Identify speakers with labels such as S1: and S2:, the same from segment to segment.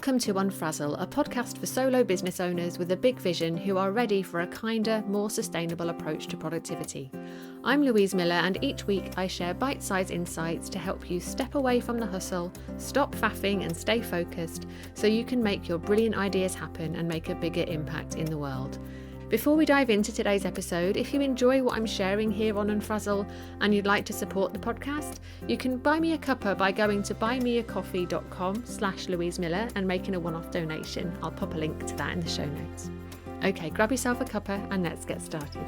S1: Welcome to Unfrazzle, a podcast for solo business owners with a big vision who are ready for a kinder, more sustainable approach to productivity. I'm Louise Miller, and each week I share bite-sized insights to help you step away from the hustle, stop faffing and stay focused so you can make your brilliant ideas happen and make a bigger impact in the world. Before we dive into today's episode, if you enjoy what I'm sharing here on Unfrazzle and you'd like to support the podcast, you can buy me a cuppa by going to buymeacoffee.com/Louise Miller and making a one-off donation. I'll pop a link to that in the show notes. Okay, grab yourself a cuppa and let's get started.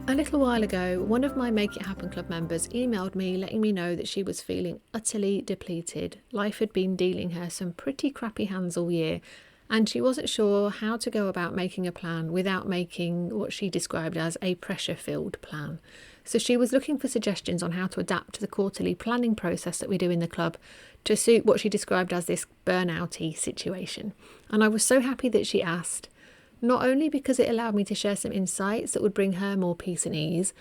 S1: A little while ago, one of my Make It Happen Club members emailed me letting me know that she was feeling utterly depleted. Life had been dealing her some pretty crappy hands all year, and she wasn't sure how to go about making a plan without making what she described as a pressure-filled plan. So she was looking for suggestions on how to adapt to the quarterly planning process that we do in the club to suit what she described as this burnout-y situation. And I was so happy that she asked, not only because it allowed me to share some insights that would bring her more peace and ease,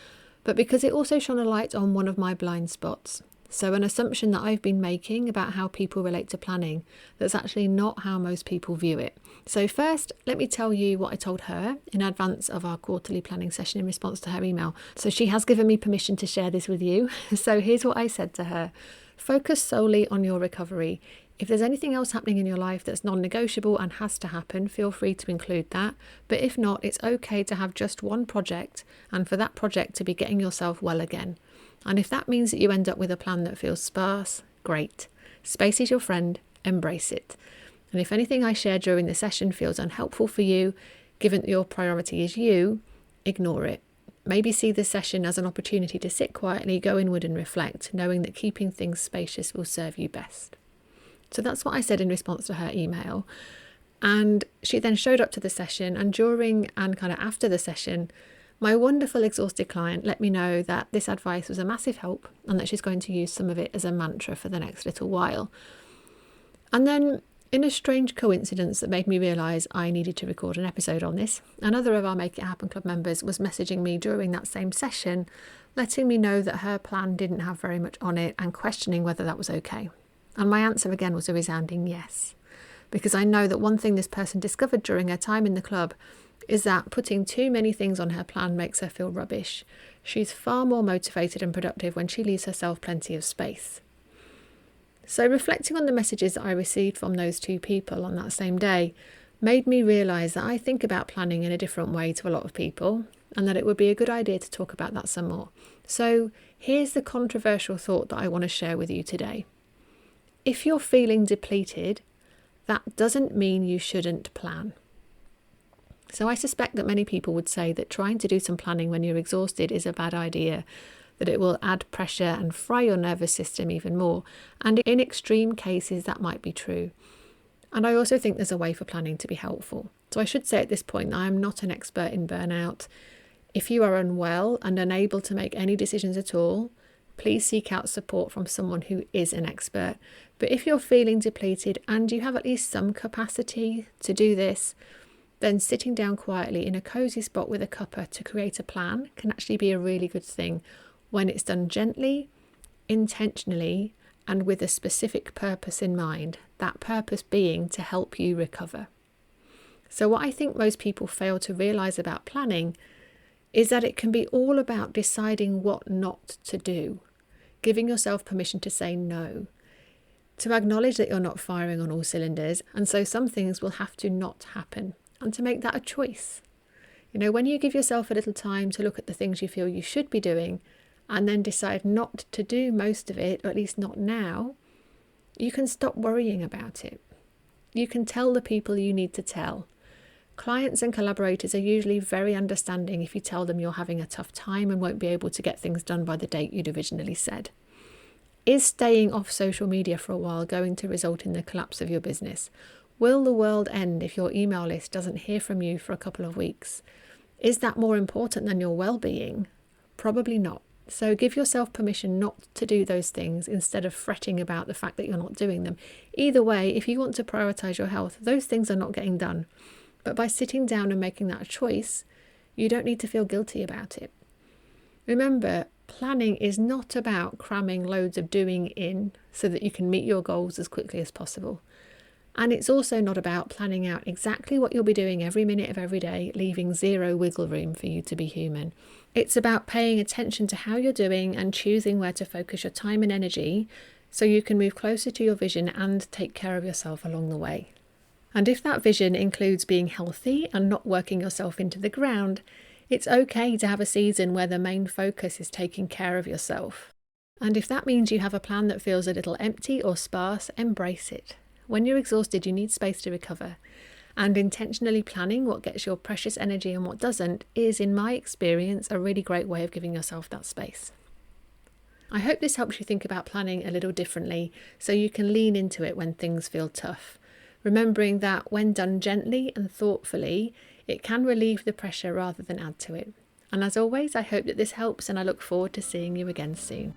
S1: but because it also shone a light on one of my blind spots. So an assumption that I've been making about how people relate to planning that's actually not how most people view it. So first, let me tell you what I told her in advance of our quarterly planning session in response to her email. So she has given me permission to share this with you. So here's what I said to her. Focus solely on your recovery. If there's anything else happening in your life that's non-negotiable and has to happen, feel free to include that. But if not, it's okay to have just one project and for that project to be getting yourself well again. And if that means that you end up with a plan that feels sparse, great. Space is your friend, embrace it. And if anything I share during the session feels unhelpful for you, given that your priority is you, ignore it. Maybe see the session as an opportunity to sit quietly, go inward and reflect, knowing that keeping things spacious will serve you best. So that's what I said in response to her email. And she then showed up to the session, and during and kind of after the session, my wonderful exhausted client let me know that this advice was a massive help and that she's going to use some of it as a mantra for the next little while. And then, in a strange coincidence that made me realise I needed to record an episode on this, another of our Make It Happen Club members was messaging me during that same session, letting me know that her plan didn't have very much on it and questioning whether that was okay. And my answer again was a resounding yes, because I know that one thing this person discovered during her time in the club is that putting too many things on her plan makes her feel rubbish. She's far more motivated and productive when she leaves herself plenty of space. So reflecting on the messages that I received from those two people on that same day made me realise that I think about planning in a different way to a lot of people, and that it would be a good idea to talk about that some more. So here's the controversial thought that I want to share with you today. If you're feeling depleted, that doesn't mean you shouldn't plan. So I suspect that many people would say that trying to do some planning when you're exhausted is a bad idea, that it will add pressure and fry your nervous system even more. And in extreme cases, that might be true. And I also think there's a way for planning to be helpful. So I should say at this point that I am not an expert in burnout. If you are unwell and unable to make any decisions at all, please seek out support from someone who is an expert. But if you're feeling depleted and you have at least some capacity to do this, then sitting down quietly in a cosy spot with a cuppa to create a plan can actually be a really good thing when it's done gently, intentionally, and with a specific purpose in mind, that purpose being to help you recover. So what I think most people fail to realise about planning is that it can be all about deciding what not to do, giving yourself permission to say no, to acknowledge that you're not firing on all cylinders, and so some things will have to not happen. And to make that a choice. You know, when you give yourself a little time to look at the things you feel you should be doing and then decide not to do most of it, or at least not now, you can stop worrying about it. You can tell the people you need to tell. Clients and collaborators are usually very understanding if you tell them you're having a tough time and won't be able to get things done by the date you'd originally said. Is staying off social media for a while going to result in the collapse of your business? Will the world end if your email list doesn't hear from you for a couple of weeks? Is that more important than your well-being? Probably not. So give yourself permission not to do those things instead of fretting about the fact that you're not doing them. Either way, if you want to prioritise your health, those things are not getting done. But by sitting down and making that a choice, you don't need to feel guilty about it. Remember, Planning is not about cramming loads of doing in so that you can meet your goals as quickly as possible. And it's also not about planning out exactly what you'll be doing every minute of every day, leaving zero wiggle room for you to be human. It's about paying attention to how you're doing and choosing where to focus your time and energy so you can move closer to your vision and take care of yourself along the way. And if that vision includes being healthy and not working yourself into the ground, it's okay to have a season where the main focus is taking care of yourself. And if that means you have a plan that feels a little empty or sparse, embrace it. When you're exhausted, you need space to recover. And intentionally planning what gets your precious energy and what doesn't is, in my experience, a really great way of giving yourself that space. I hope this helps you think about planning a little differently so you can lean into it when things feel tough. Remembering that when done gently and thoughtfully, it can relieve the pressure rather than add to it. And as always, I hope that this helps, and I look forward to seeing you again soon.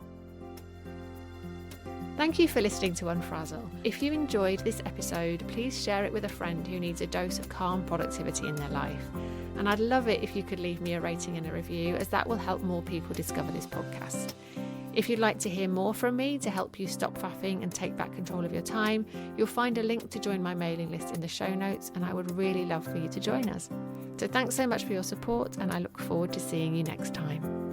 S1: Thank you for listening to Unfrazzle. If you enjoyed this episode, please share it with a friend who needs a dose of calm productivity in their life. And I'd love it if you could leave me a rating and a review, as that will help more people discover this podcast. If you'd like to hear more from me to help you stop faffing and take back control of your time, you'll find a link to join my mailing list in the show notes, and I would really love for you to join us. So thanks so much for your support, and I look forward to seeing you next time.